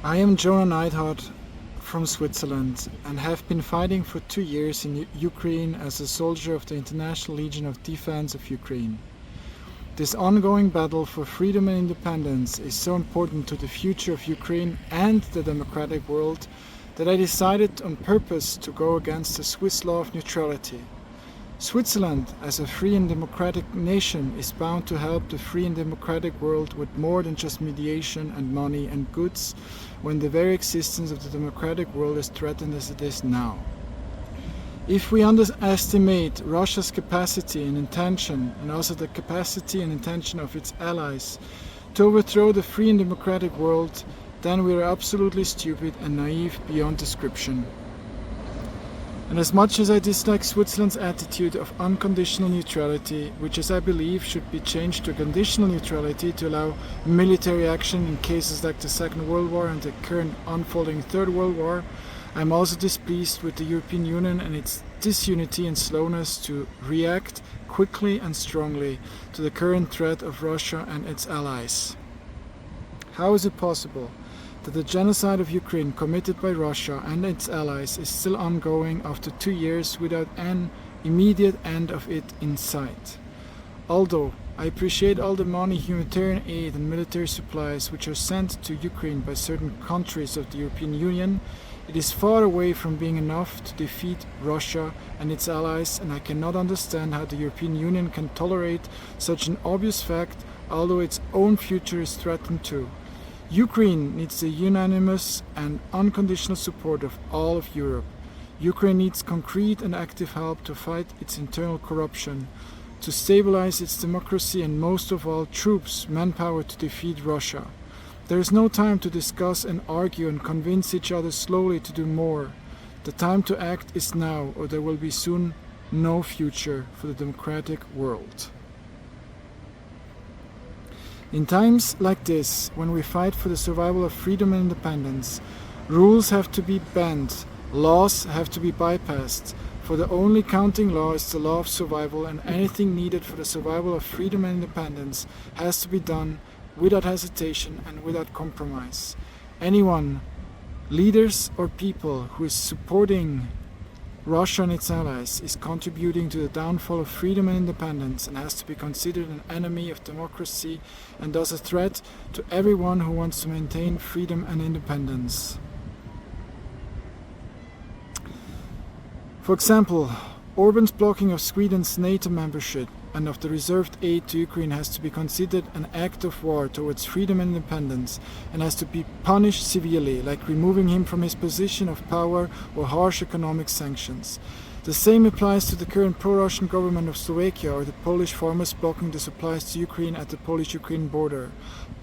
I am Jona Neidhart from Switzerland and have been fighting for 2 years in Ukraine as a soldier of the International Legion of Defense of Ukraine. This ongoing battle for freedom and independence is so important to the future of Ukraine and the democratic world that I decided on purpose to go against the Swiss law of neutrality. Switzerland, as a free and democratic nation, is bound to help the free and democratic world with more than just mediation and money and goods when the very existence of the democratic world is threatened as it is now. If we underestimate Russia's capacity and intention, and also the capacity and intention of its allies, to overthrow the free and democratic world, then we are absolutely stupid and naive beyond description. And as much as I dislike Switzerland's attitude of unconditional neutrality, which as I believe should be changed to conditional neutrality to allow military action in cases like the Second World War and the current unfolding Third World War, I am also displeased with the European Union and its disunity and slowness to react quickly and strongly to the current threat of Russia and its allies. How is it possible that the genocide of Ukraine committed by Russia and its allies is still ongoing after 2 years without an immediate end of it in sight? Although I appreciate all the money, humanitarian aid and military supplies which are sent to Ukraine by certain countries of the European Union, it is far away from being enough to defeat Russia and its allies, and I cannot understand how the European Union can tolerate such an obvious fact, although its own future is threatened too. Ukraine needs the unanimous and unconditional support of all of Europe. Ukraine needs concrete and active help to fight its internal corruption, to stabilize its democracy, and most of all, troops, manpower to defeat Russia. There is no time to discuss and argue and convince each other slowly to do more. The time to act is now, or there will be soon no future for the democratic world. In times like this, when we fight for the survival of freedom and independence, rules have to be bent, laws have to be bypassed, for the only counting law is the law of survival, and anything needed for the survival of freedom and independence has to be done without hesitation and without compromise. Anyone, leaders or people, who is supporting Russia and its allies is contributing to the downfall of freedom and independence and has to be considered an enemy of democracy and thus a threat to everyone who wants to maintain freedom and independence. For example, Orban's blocking of Sweden's NATO membership and of the reserved aid to Ukraine has to be considered an act of war towards freedom and independence and has to be punished severely, like removing him from his position of power or harsh economic sanctions. The same applies to the current pro-Russian government of Slovakia or the Polish farmers blocking the supplies to Ukraine at the Polish-Ukraine border.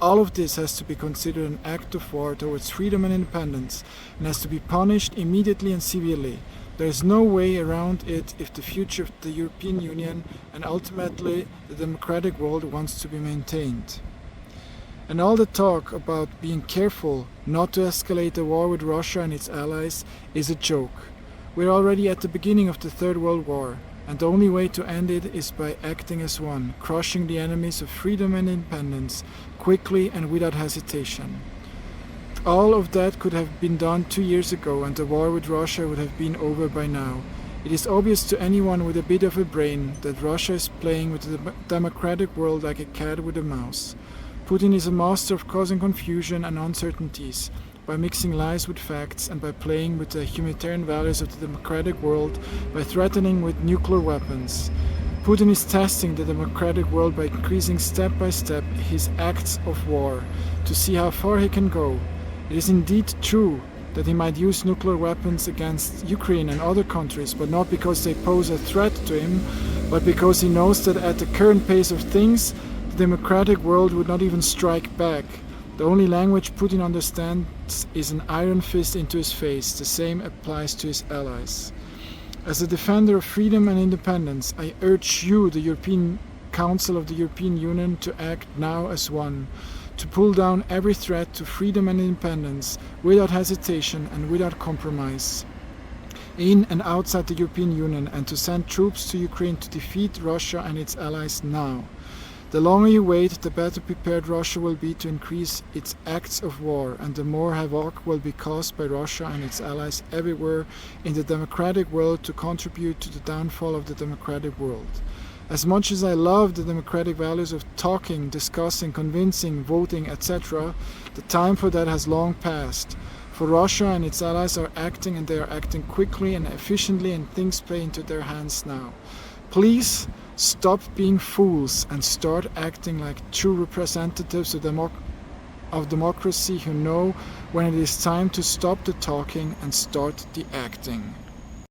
All of this has to be considered an act of war towards freedom and independence and has to be punished immediately and severely. There is no way around it if the future of the European Union and ultimately the democratic world wants to be maintained. And all the talk about being careful not to escalate the war with Russia and its allies is a joke. We're already at the beginning of the Third World War, and the only way to end it is by acting as one, crushing the enemies of freedom and independence quickly and without hesitation. All of that could have been done 2 years ago and the war with Russia would have been over by now. It is obvious to anyone with a bit of a brain that Russia is playing with the democratic world like a cat with a mouse. Putin is a master of causing confusion and uncertainties by mixing lies with facts and by playing with the humanitarian values of the democratic world by threatening with nuclear weapons. Putin is testing the democratic world by increasing step by step his acts of war to see how far he can go. It is indeed true that he might use nuclear weapons against Ukraine and other countries, but not because they pose a threat to him, but because he knows that at the current pace of things, the democratic world would not even strike back. The only language Putin understands is an iron fist into his face. The same applies to his allies. As a defender of freedom and independence, I urge you, the European Council of the European Union, to act now as one, to pull down every threat to freedom and independence without hesitation and without compromise, in and outside the European Union, and to send troops to Ukraine to defeat Russia and its allies now. The longer you wait, the better prepared Russia will be to increase its acts of war, and the more havoc will be caused by Russia and its allies everywhere in the democratic world to contribute to the downfall of the democratic world. As much as I love the democratic values of talking, discussing, convincing, voting, etc., the time for that has long passed. For Russia and its allies are acting, and they are acting quickly and efficiently, and things play into their hands now. Please stop being fools and start acting like true representatives of democracy who know when it is time to stop the talking and start the acting.